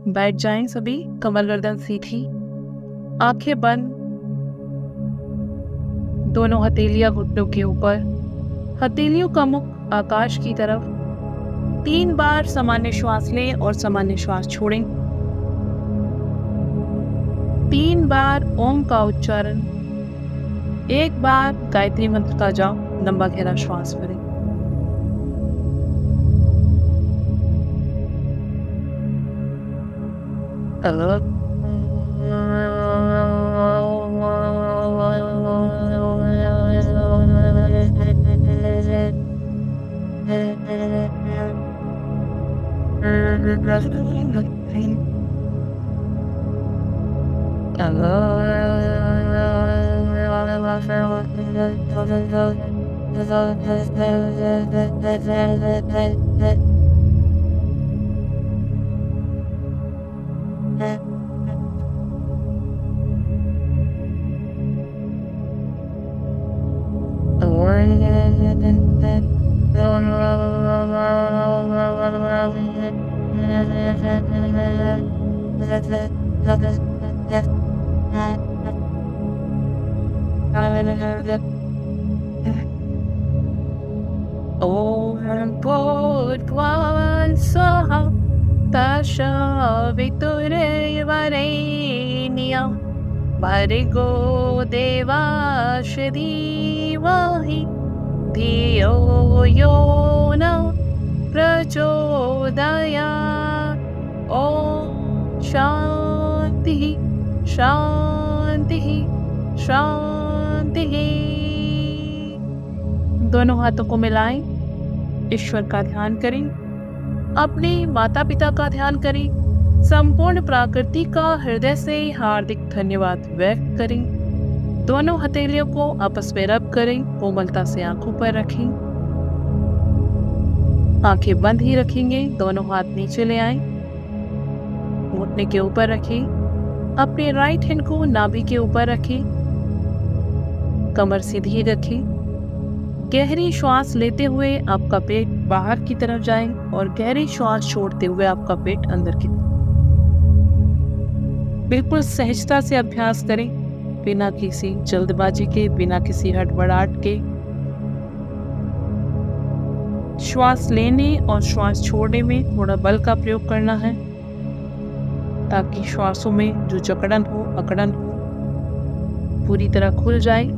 बैठ जाएं सभी, कमर गर्दन सीधी, आंखें बंद, दोनों हथेलियां घुटनों के ऊपर, हथेलियों का मुख आकाश की तरफ। 3 बार सामान्य श्वास लें और सामान्य श्वास छोड़ें। 3 बार ओम का उच्चारण। 1 बार गायत्री मंत्र का जाप, लंबा गहरा श्वास भरें। Om Bhurtva Swaha Tashaviturvarenyam Bhargo Devasya Dhimahi Dhiyo Yo Na Prachodayat. Om Shanti Shanti Shanti. दोनों हाथों को मिलाएं, ईश्वर का ध्यान करें, अपने माता पिता का ध्यान करें, संपूर्ण प्रकृति का हृदय से हार्दिक धन्यवाद व्यक्त करें। दोनों हथेलियों को आपस में रब करें, कोमलता से आंखों पर रखें, आंखें बंद ही रखेंगे। दोनों हाथ नीचे ले आएं, घुटने के ऊपर रखें, अपने राइट हैंड को नाभि के ऊपर रखें, कमर सीधी रखें। गहरी श्वास लेते हुए आपका पेट बाहर की तरफ जाए और गहरी श्वास छोड़ते हुए आपका पेट अंदर की तरफ। बिल्कुल सहजता से अभ्यास करें, बिना किसी जल्दबाजी के, बिना किसी हड़बड़ाहट के। श्वास लेने और श्वास छोड़ने में थोड़ा बल का प्रयोग करना है ताकि श्वासों में जो जकड़न हो, अकड़न हो, पूरी तरह खुल जाए।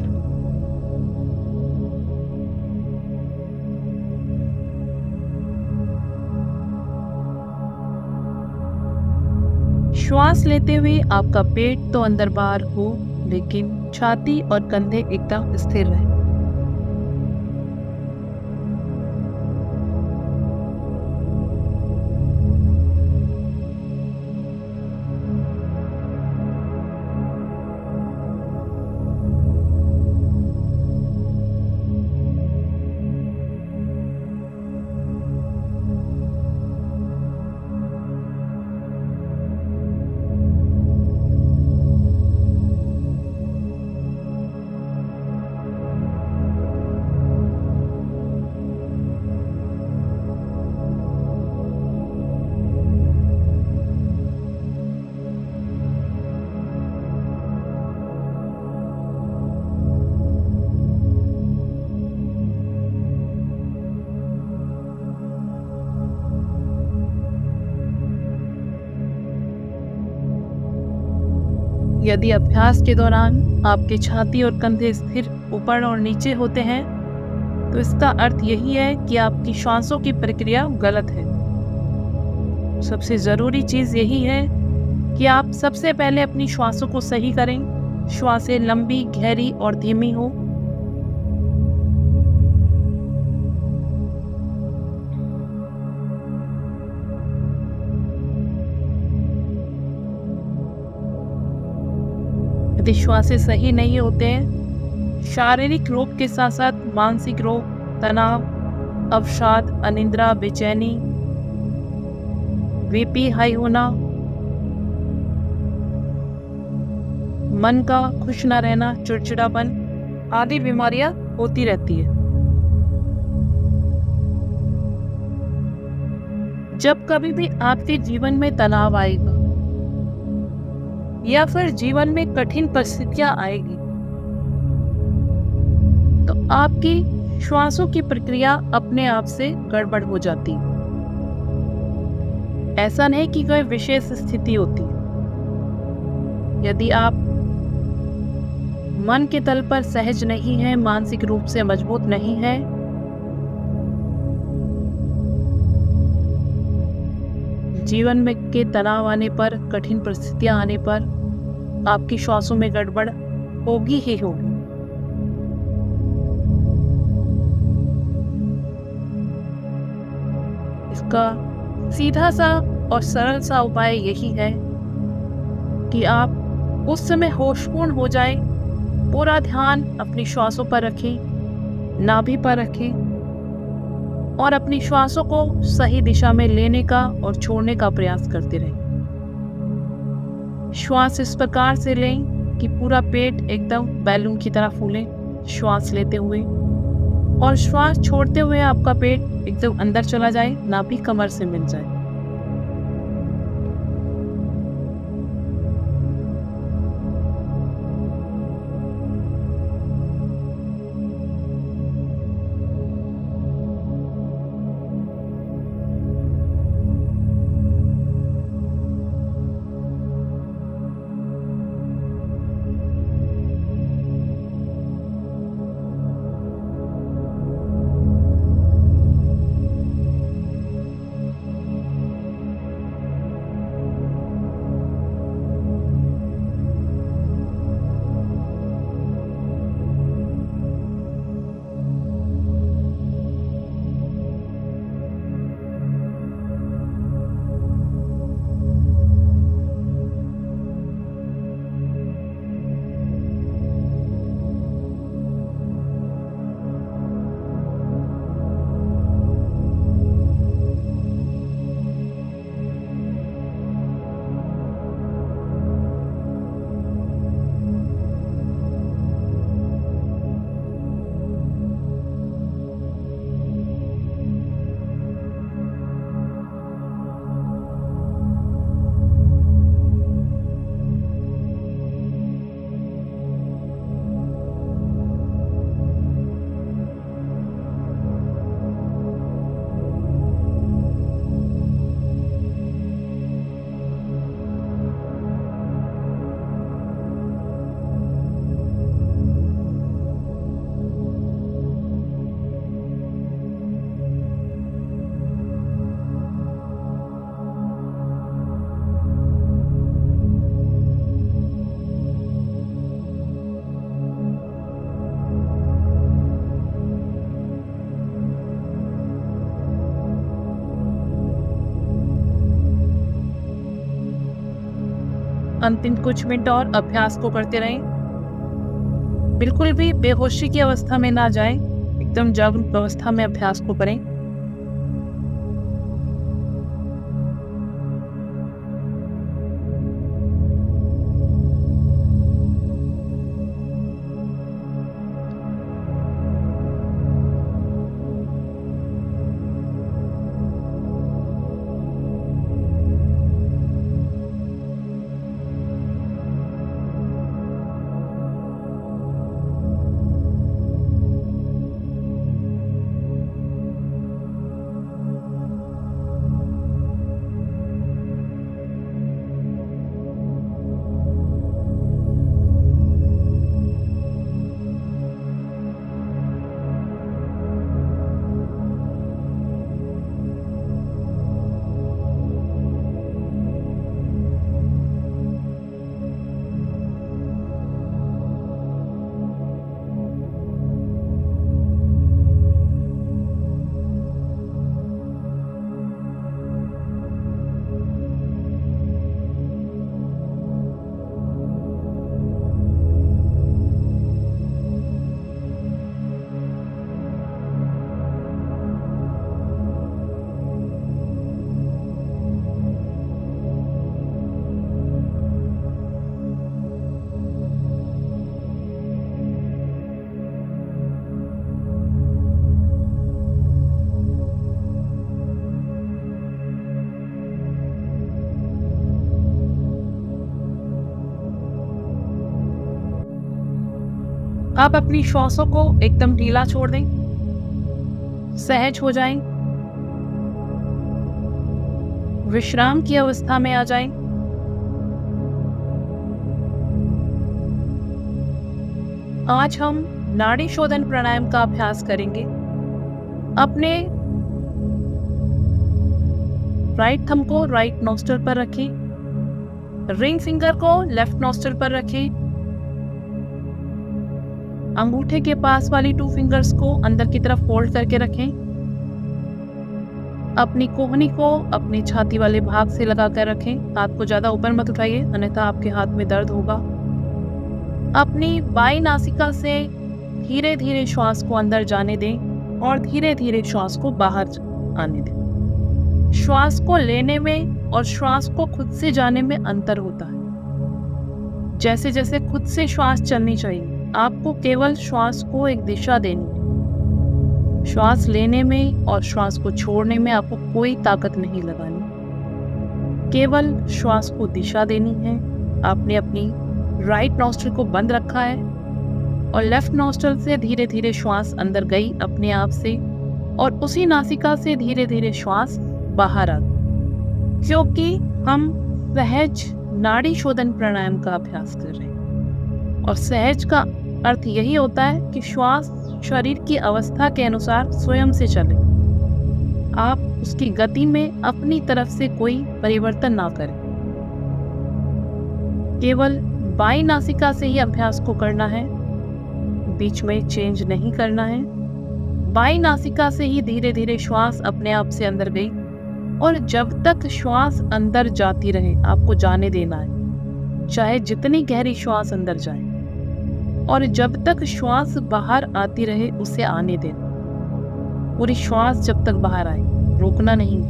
श्वास लेते हुए आपका पेट तो अंदर बाहर हो, लेकिन छाती और कंधे एकदम स्थिर रहे। यदि अभ्यास के दौरान आपकी छाती और कंधे स्थिर ऊपर और नीचे होते हैं तो इसका अर्थ यही है कि आपकी श्वासों की प्रक्रिया गलत है। सबसे जरूरी चीज यही है कि आप सबसे पहले अपनी श्वासों को सही करें। श्वासें लंबी, गहरी और धीमी हो। यदि श्वासें सही नहीं होते हैं, शारीरिक रोग के साथ साथ मानसिक रोग, तनाव, अवसाद, अनिद्रा, बेचैनी, बीपी हाई होना, मन का खुश न रहना, चिड़चिड़ापन आदि बीमारियां होती रहती है। जब कभी भी आपके जीवन में तनाव आएगा, या फिर जीवन में कठिन परिस्थितियां आएगी, तो आपकी श्वासों की प्रक्रिया अपने आप से गड़बड़ हो जाती है। ऐसा नहीं कि कोई विशेष स्थिति होती है। यदि आप मन के तल पर सहज नहीं है, मानसिक रूप से मजबूत नहीं है, जीवन में के तनाव आने पर, कठिन परिस्थितियां आने पर आपकी श्वासों में गड़बड़ होगी ही होगी। इसका सीधा सा और सरल सा उपाय यही है कि आप उस समय होशपूर्ण हो जाएं, पूरा ध्यान अपनी श्वासों पर रखें, नाभि पर रखें और अपनी श्वासों को सही दिशा में लेने का और छोड़ने का प्रयास करते रहें। श्वास इस प्रकार से लें कि पूरा पेट एकदम बैलून की तरह फूले श्वास लेते हुए, और श्वास छोड़ते हुए आपका पेट एकदम अंदर चला जाए, नाभि कमर से मिल जाए। अंतिम कुछ मिनट और अभ्यास को करते रहें। बिल्कुल भी बेहोशी की अवस्था में ना जाएं, एकदम जागरूक अवस्था में अभ्यास को करें। आप अपनी श्वासों को एकदम ढीला छोड़ दें, सहज हो जाएं, विश्राम की अवस्था में आ जाएं। आज हम नाड़ी शोधन प्राणायाम का अभ्यास करेंगे। अपने राइट थंब को राइट नॉस्ट्रिल पर रखें, रिंग फिंगर को लेफ्ट नॉस्ट्रिल पर रखें, अंगूठे के पास वाली 2 फिंगर्स को अंदर की तरफ फोल्ड करके रखें। अपनी कोहनी को अपनी छाती वाले भाग से लगाकर रखें। हाथ को ज्यादा ऊपर मत उठाइए, अन्यथा आपके हाथ में दर्द होगा। अपनी बाई नासिका से धीरे धीरे श्वास को अंदर जाने दें और धीरे धीरे श्वास को बाहर आने दें। श्वास को लेने में और श्वास को खुद से जाने में अंतर होता है। जैसे जैसे खुद से श्वास चलनी चाहिए, आपको केवल श्वास को एक दिशा देनी है। श्वास लेने में और श्वास को छोड़ने में आपको कोई ताकत नहीं लगानी, केवल श्वास को दिशा देनी है। आपने अपनी राइट नॉस्ट्रिल को बंद रखा है और लेफ्ट नॉस्ट्रिल से धीरे धीरे श्वास अंदर गई अपने आप से, और उसी नासिका से धीरे धीरे श्वास बाहर आ गई। क्योंकि हम सहज नाड़ी शोधन प्राणायाम का अभ्यास कर रहे हैं, और सहज का अर्थ यही होता है कि श्वास शरीर की अवस्था के अनुसार स्वयं से चले। आप उसकी गति में अपनी तरफ से कोई परिवर्तन ना करें। केवल बाई नासिका से ही अभ्यास को करना है, बीच में चेंज नहीं करना है। बाई नासिका से ही धीरे धीरे श्वास अपने आप से अंदर गई, और जब तक श्वास अंदर जाती रहे आपको जाने देना है, चाहे जितनी गहरी श्वास अंदर जाए, और जब तक श्वास बाहर आती रहे उसे आने देना। पूरी श्वास जब तक बाहर आए, रोकना नहीं।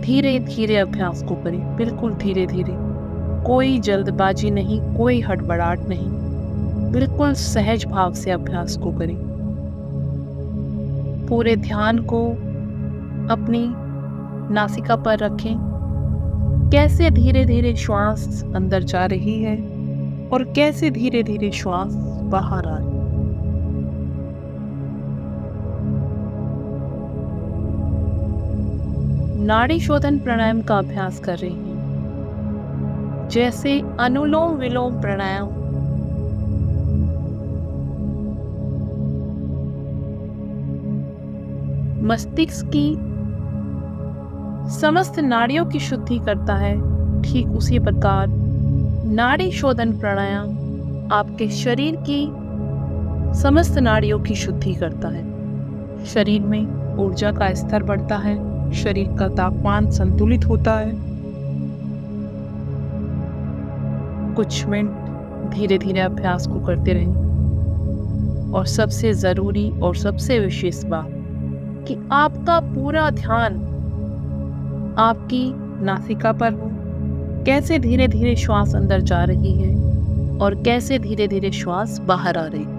धीरे धीरे अभ्यास को करें, बिल्कुल धीरे धीरे, कोई जल्दबाजी नहीं, कोई हड़बड़ाहट नहीं, बिल्कुल सहज भाव से अभ्यास को करें। पूरे ध्यान को अपनी नासिका पर रखें, कैसे धीरे धीरे श्वास अंदर जा रही है और कैसे धीरे धीरे श्वास बाहर आ रही है। नाड़ी शोधन प्राणायाम का अभ्यास कर रहे हैं, जैसे अनुलोम विलोम प्राणायाम, मस्तिष्क की समस्त नाड़ियों की शुद्धि करता है, ठीक उसी प्रकार नाड़ी शोधन प्राणायाम आपके शरीर की समस्त नाड़ियों की शुद्धि करता है। शरीर में ऊर्जा का स्तर बढ़ता है, शरीर का तापमान संतुलित होता है। कुछ मिनट धीरे धीरे अभ्यास को करते रहें, और सबसे जरूरी और सबसे विशेष बात कि आपका पूरा ध्यान आपकी नासिका पर हो, कैसे धीरे धीरे श्वास अंदर जा रही है और कैसे धीरे धीरे श्वास बाहर आ रही है।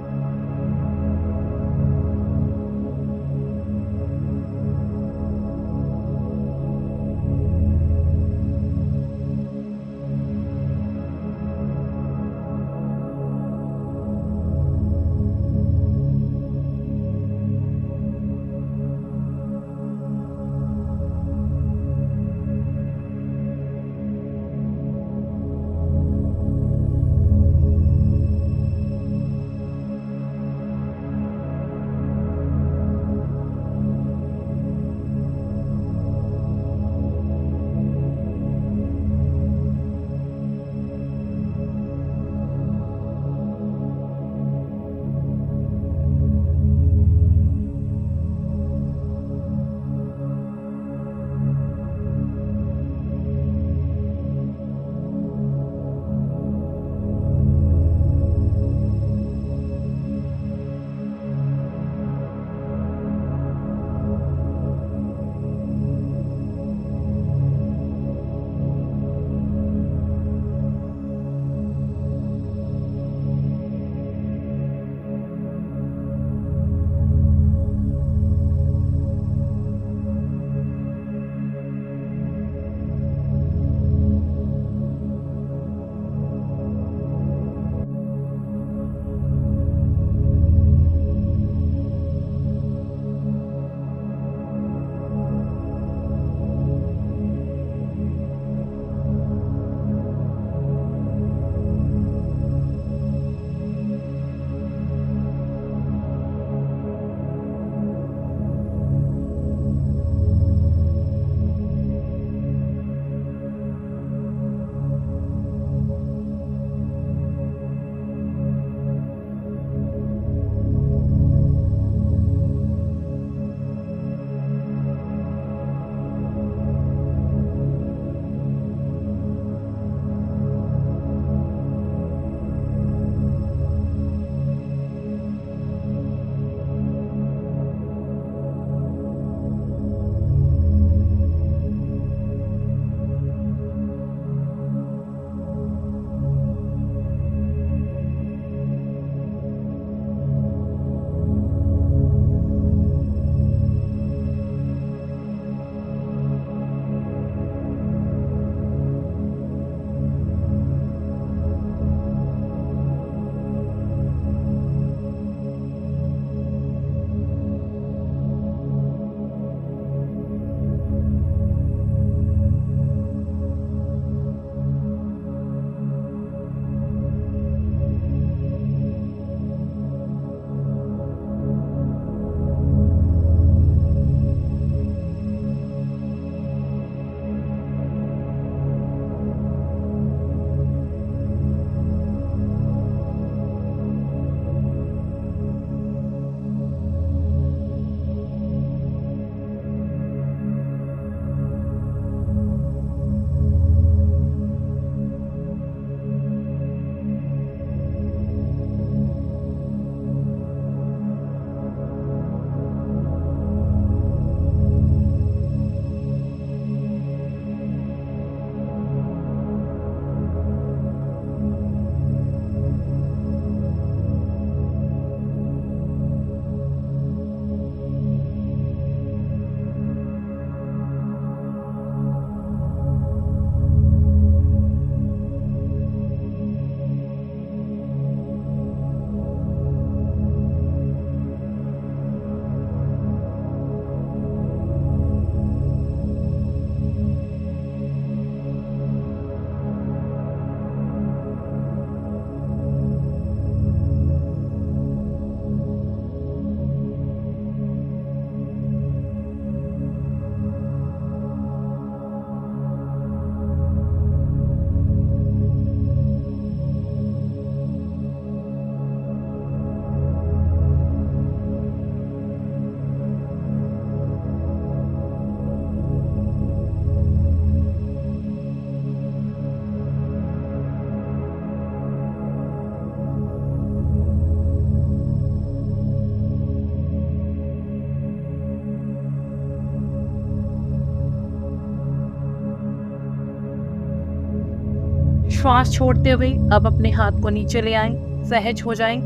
श्वास छोड़ते हुए अब अपने हाथ को नीचे ले आएं, सहज हो जाएं।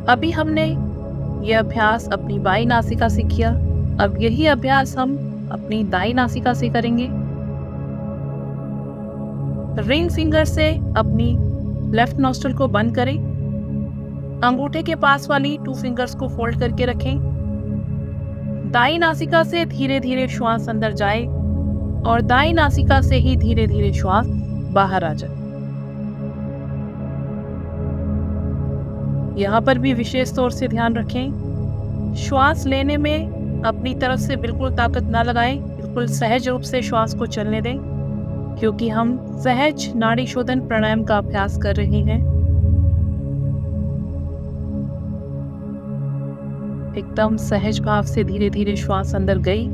अभी हमने यह अभ्यास अपनी बाई नासिका से किया। अब यही अभ्यास हम अपनी दाई नासिका से करेंगे। रिंग फिंगर से अपनी लेफ्ट नॉस्ट्रल को बंद करें। अंगूठे के पास वाली 2 फिंगर्स को फोल्ड करके रखें। दाई नासिका से धीरे धीरे श्वास अंदर जाए और दाई नासिका से ही धीरे धीरे श्वास बाहर आ जाए। यहाँ पर भी विशेष तौर से ध्यान रखें, श्वास लेने में अपनी तरफ से बिल्कुल ताकत ना लगाएं, बिल्कुल सहज रूप से श्वास को चलने दें, क्योंकि हम सहज नाड़ी शोधन प्राणायाम का अभ्यास कर रहे हैं। एकदम सहज भाव से धीरे धीरे श्वास अंदर गई।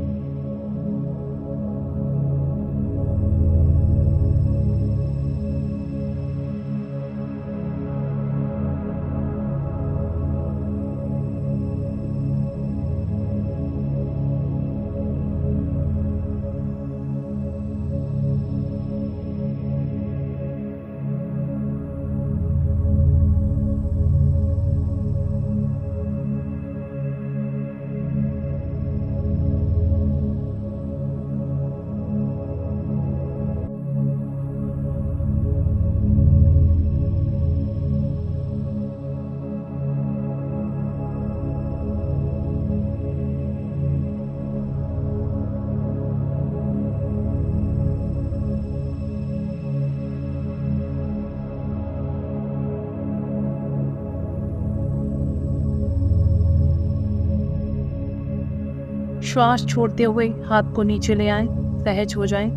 श्वास छोड़ते हुए हाथ को नीचे ले आएं, सहज हो जाएं।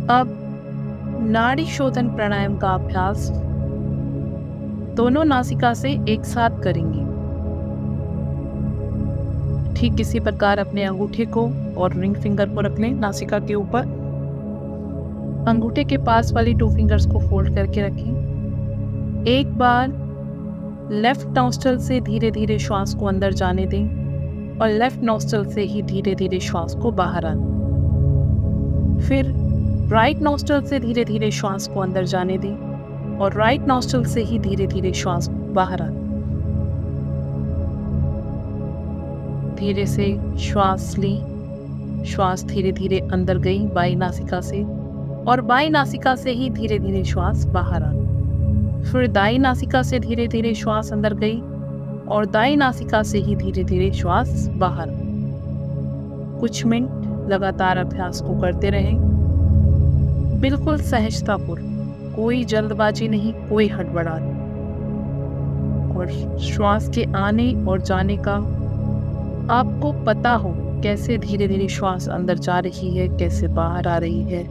अब नाड़ी शोधन प्राणायाम का अभ्यास दोनों नासिका से एक साथ करेंगे। ठीक इसी प्रकार अपने अंगूठे को और रिंग फिंगर को रख लें नासिका के ऊपर। अंगूठे के पास वाली 2 फिंगर्स को फोल्ड करके रखें। एक बार लेफ्ट नॉस्ट्रल से धीरे धीरे श्वास को अंदर जाने दें और लेफ्ट नॉस्ट्रल से ही धीरे धीरे श्वास को बाहर आने। फिर राइट नॉस्ट्रल से धीरे धीरे श्वास को अंदर जाने दें और राइट नॉस्ट्रल से ही धीरे धीरे श्वास बाहर आने। धीरे से श्वास ली, श्वास धीरे धीरे अंदर गई बाई नासिका से और बाई नासिका से ही धीरे धीरे श्वास बाहर आने। फिर दाई नासिका से धीरे धीरे श्वास अंदर गई और दाई नासिका से ही धीरे धीरे श्वास बाहर। कुछ मिनट लगातार अभ्यास को करते रहें, बिल्कुल सहजतापूर्वक, कोई जल्दबाजी नहीं, कोई हड़बड़ाहट नहीं। और श्वास के आने और जाने का आपको पता हो, कैसे धीरे धीरे श्वास अंदर जा रही है, कैसे बाहर आ रही है।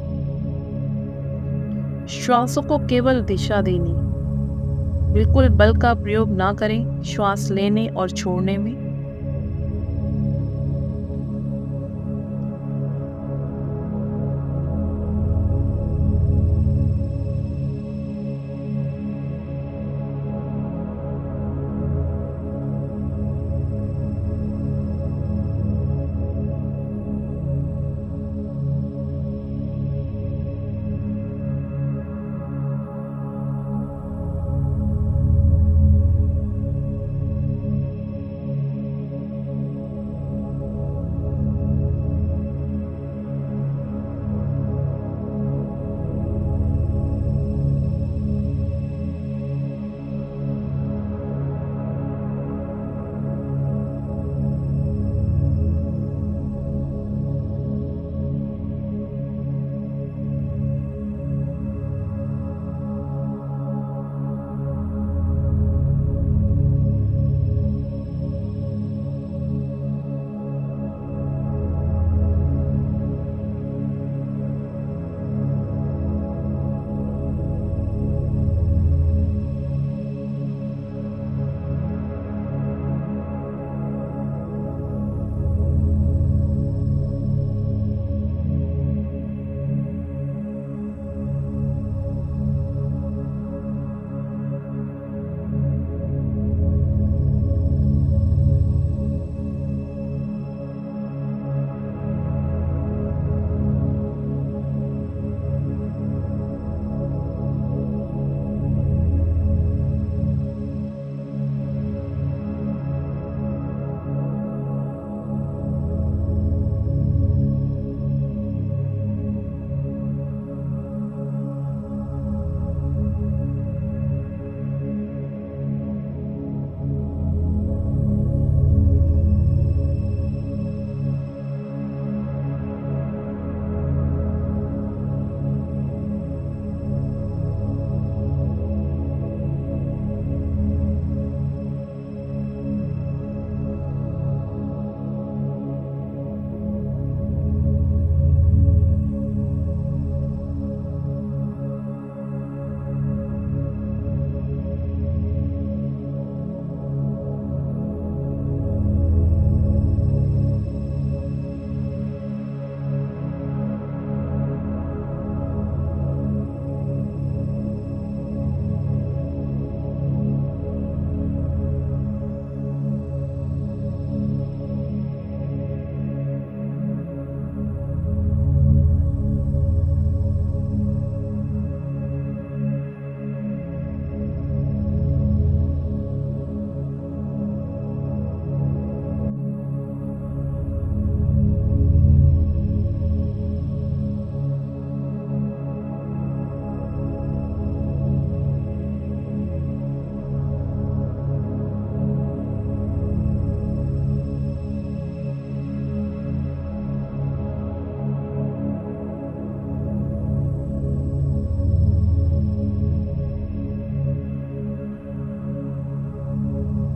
श्वासों को केवल दिशा देनी, बिल्कुल बल का प्रयोग ना करें श्वास लेने और छोड़ने में।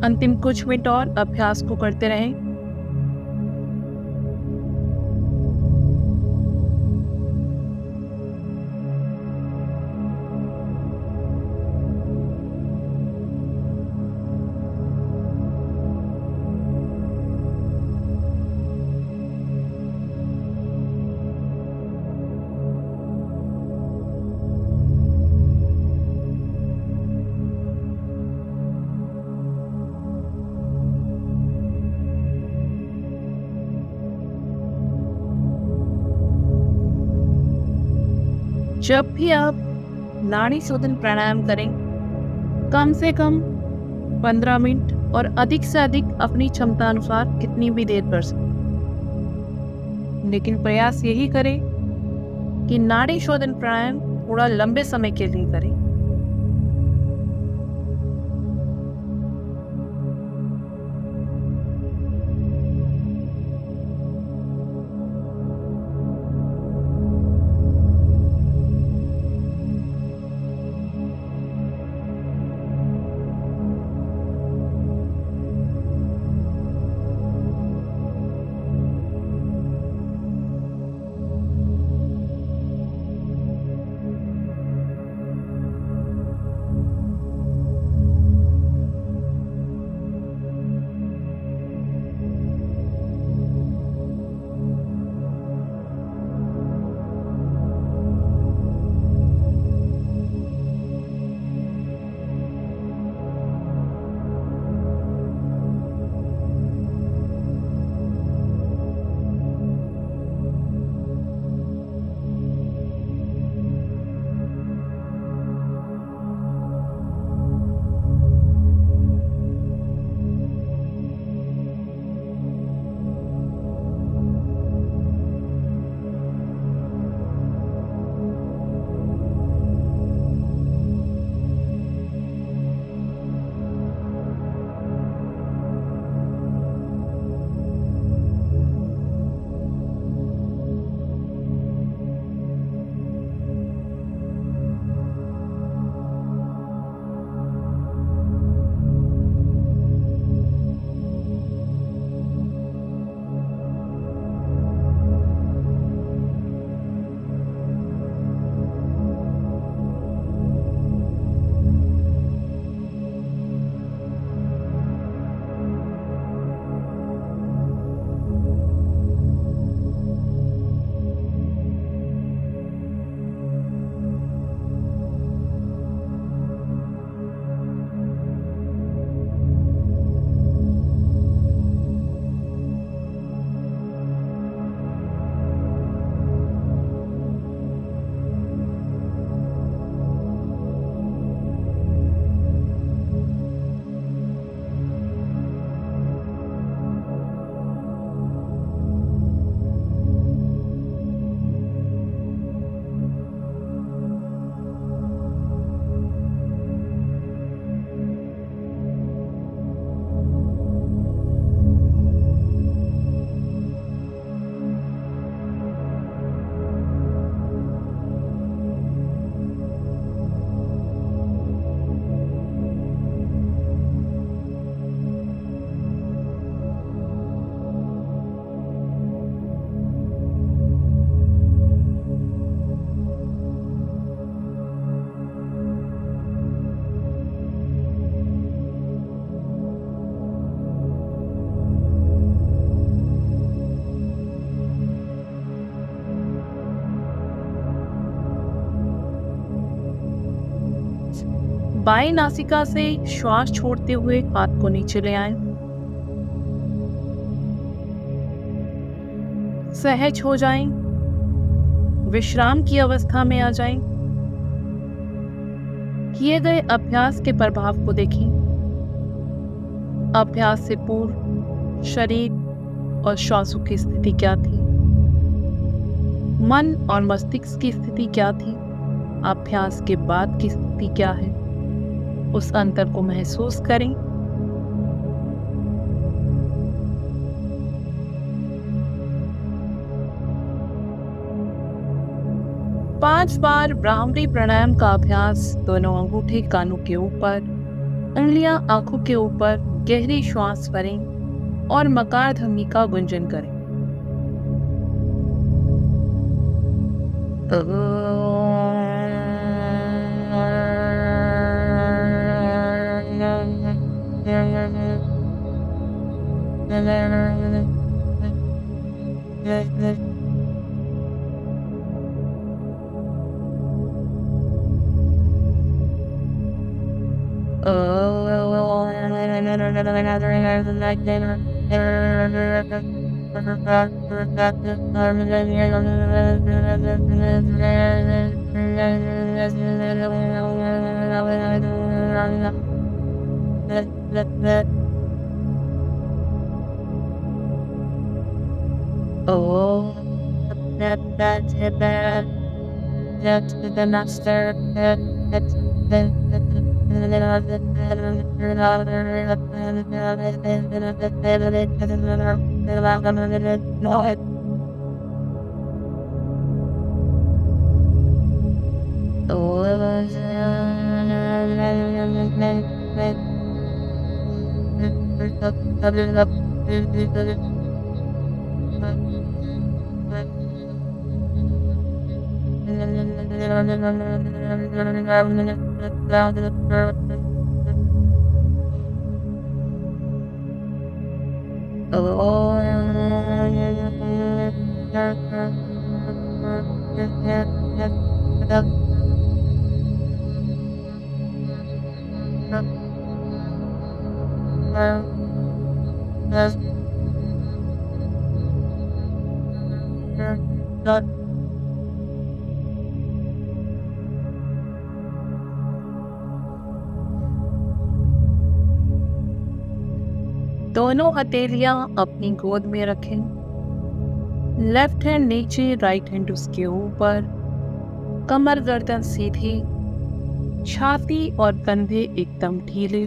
अंतिम कुछ मिनट और अभ्यास को करते रहें। जब भी आप नाड़ी शोधन प्राणायाम करें, कम से कम 15 मिनट और अधिक से अधिक अपनी क्षमता अनुसार कितनी भी देर कर सकते, लेकिन प्रयास यही करें कि नाड़ी शोधन प्राणायाम थोड़ा लंबे समय के लिए करें। बाएं नासिका से श्वास छोड़ते हुए हाथ को नीचे ले आएं। सहज हो जाएं, विश्राम की अवस्था में आ जाएं। किए गए अभ्यास के प्रभाव को देखें। अभ्यास से पूर्व शरीर और श्वासों की स्थिति क्या थी, मन और मस्तिष्क की स्थिति क्या थी, अभ्यास के बाद की स्थिति क्या है, उस अंतर को महसूस करें। पांच बार भ्रामरी प्राणायाम का अभ्यास दोनों अंगूठे कानों के ऊपर उंगलियां आंखों के ऊपर गहरी श्वास भरें और मकार ध्वनि का गुंजन करें। दोनों हथेलियां अपनी गोद में रखें। लेफ्ट हैंड नीचे, राइट हैंड उसके ऊपर। कमर गर्दन सीधी, छाती और कंधे एकदम ढीले।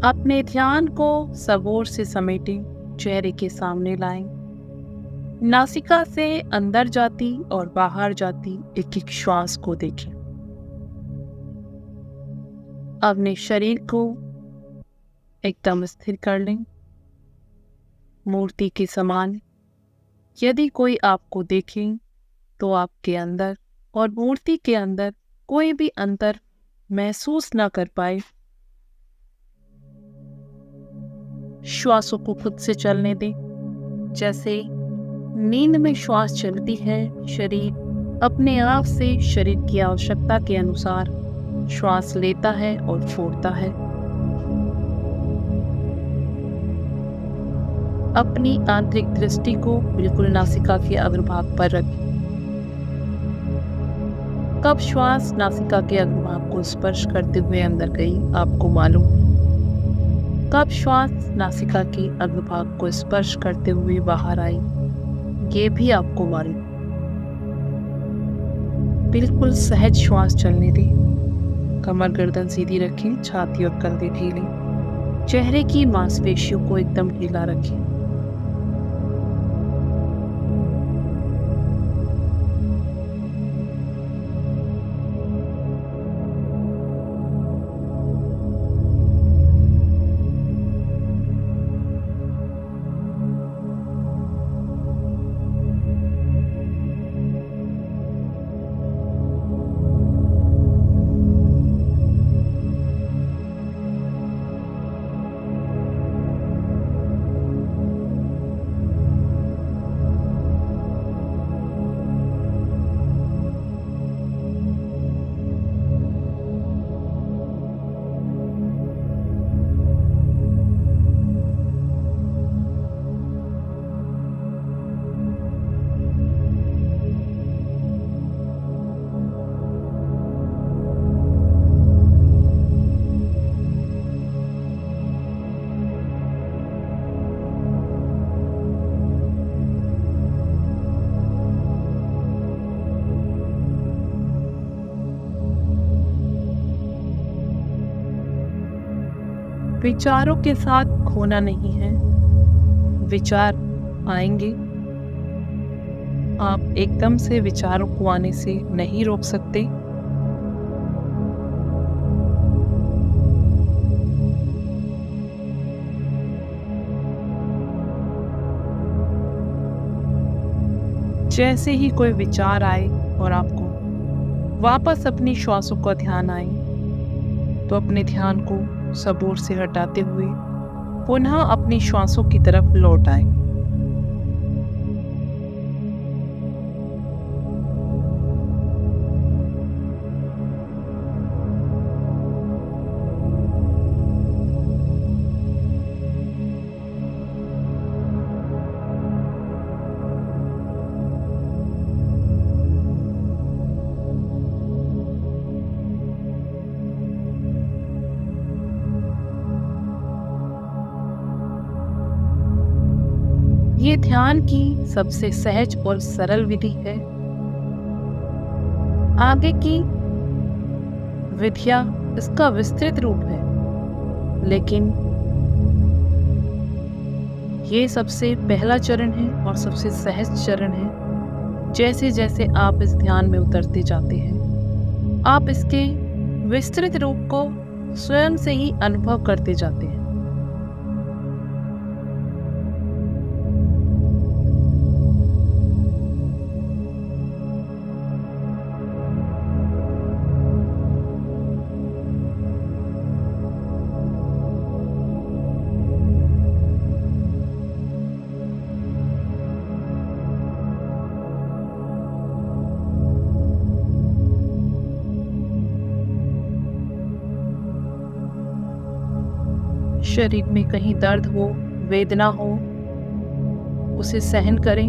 अपने ध्यान को सबोर से समेटें, चेहरे के सामने लाएं। नासिका से अंदर जाती और बाहर जाती एक एक श्वास को देखें। अपने शरीर को एकदम स्थिर कर लें, मूर्ति के समान। यदि कोई आपको देखे तो आपके अंदर और मूर्ति के अंदर कोई भी अंतर महसूस ना कर पाए। श्वासों को खुद से चलने दें। जैसे नींद में श्वास चलती है, शरीर अपने आप से शरीर की आवश्यकता के अनुसार श्वास लेता है और छोड़ता है। अपनी आंतरिक दृष्टि को बिल्कुल नासिका के अग्रभाग पर रखें। कब श्वास नासिका के अग्रभाग को स्पर्श करते हुए अंदर गई, आपको मालूम है। कब श्वास नासिका के अग्रभाग को स्पर्श करते हुए बाहर आई, ये भी आपको मालूम। बिल्कुल सहज श्वास चलने दें। कमर गर्दन सीधी रखें, छाती और कंधे ढीले। चेहरे की मांसपेशियों को एकदम ढीला रखें। विचारों के साथ खोना नहीं है। विचार आएंगे, आप एकदम से विचारों को आने से नहीं रोक सकते। जैसे ही कोई विचार आए और आपको वापस अपनी श्वासों का ध्यान आए, तो अपने ध्यान को सबूर से हटाते हुए पुनः अपनी श्वासों की तरफ लौट आए। ये ध्यान की सबसे सहज और सरल विधि है। आगे की विधियां इसका विस्तृत रूप है, लेकिन ये सबसे पहला चरण है और सबसे सहज चरण है। जैसे जैसे आप इस ध्यान में उतरते जाते हैं, आप इसके विस्तृत रूप को स्वयं से ही अनुभव करते जाते हैं। शरीर में कहीं दर्द हो, वेदना हो, उसे सहन करें।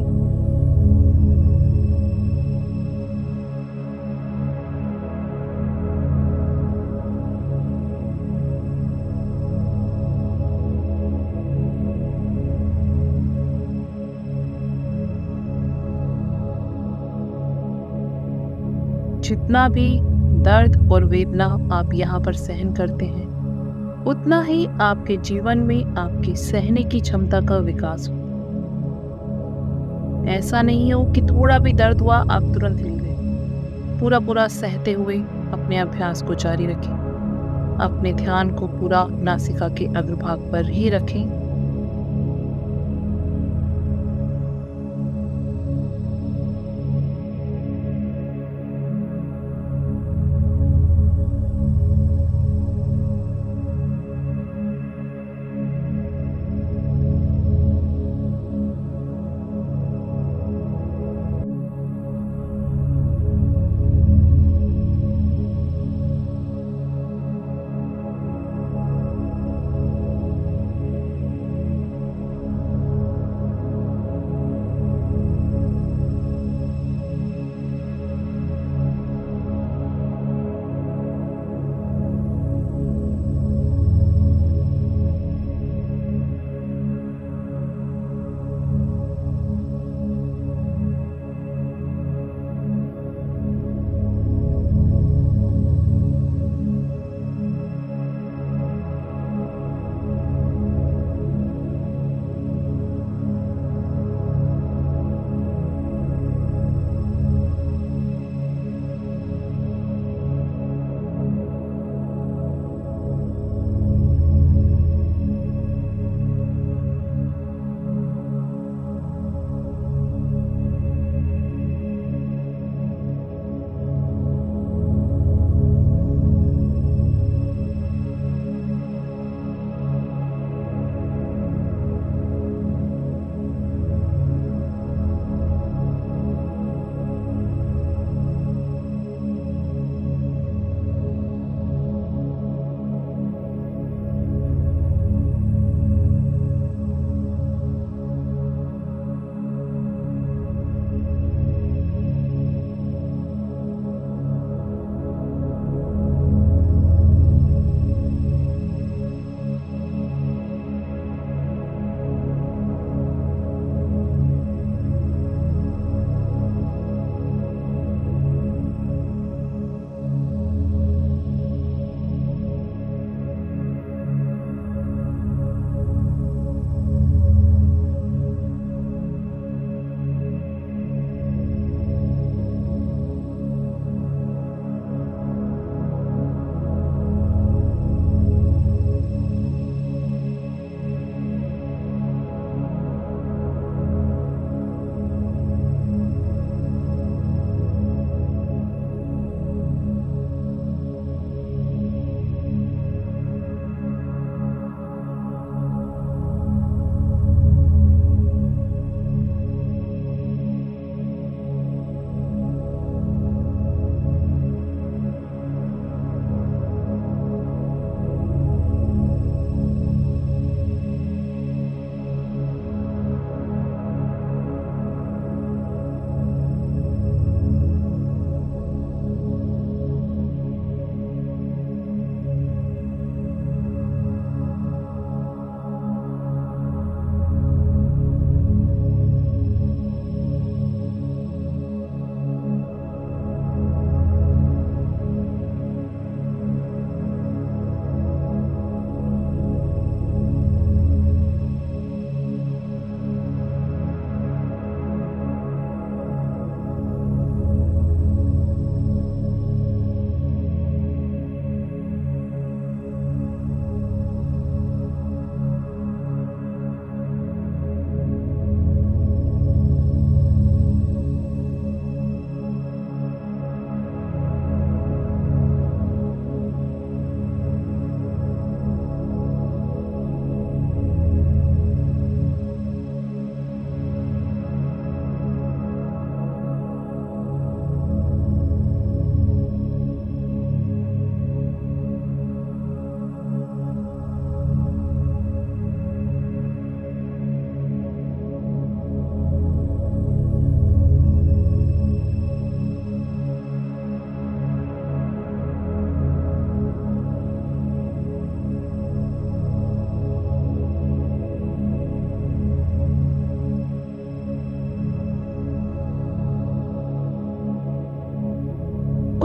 जितना भी दर्द और वेदना आप यहाँ पर सहन करते हैं, उतना ही आपके जीवन में आपकी सहने की क्षमता का विकास हो। ऐसा नहीं हो कि थोड़ा भी दर्द हुआ आप तुरंत हिल गए। पूरा पूरा सहते हुए अपने अभ्यास को जारी रखें। अपने ध्यान को पूरा नासिका के अग्रभाग पर ही रखें।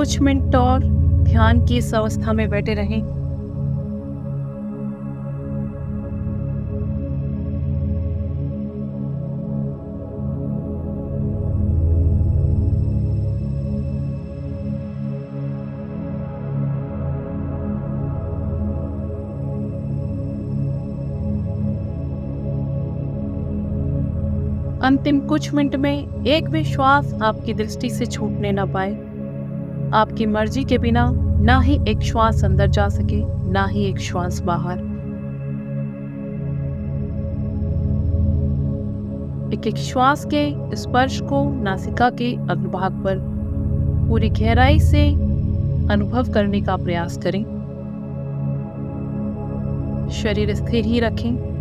कुछ मिनट और ध्यान की इस अवस्था में बैठे रहें। अंतिम कुछ मिनट में एक भी श्वास आपकी दृष्टि से छूटने न पाए। आपकी मर्जी के बिना ना ही एक श्वास अंदर जा सके, ना ही एक श्वास बाहर। एक एक श्वास के स्पर्श को नासिका के अग्रभाग पर पूरी गहराई से अनुभव करने का प्रयास करें। शरीर स्थिर ही रखें।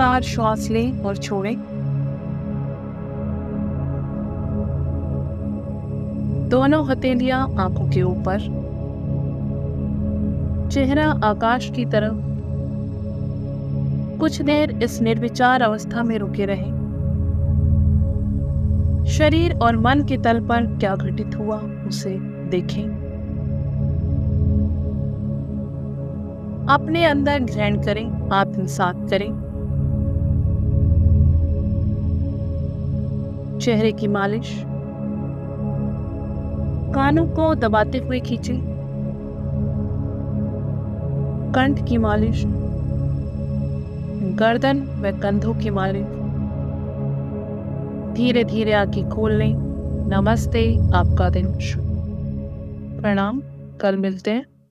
लगातार श्वास लें और छोड़ें। दोनों हथेलियां आंखों के ऊपर, चेहरा आकाश की तरफ। कुछ देर इस निर्विचार अवस्था में रुके रहें। शरीर और मन के तल पर क्या घटित हुआ उसे देखें। अपने अंदर ग्रहण करें, आत्मसात करें। चेहरे की मालिश, कानों को दबाते हुए खींचें। कंठ की मालिश, गर्दन व कंधों की मालिश। धीरे धीरे आंखें खोल लें। नमस्ते, आपका दिन शुभ। प्रणाम, कल मिलते हैं।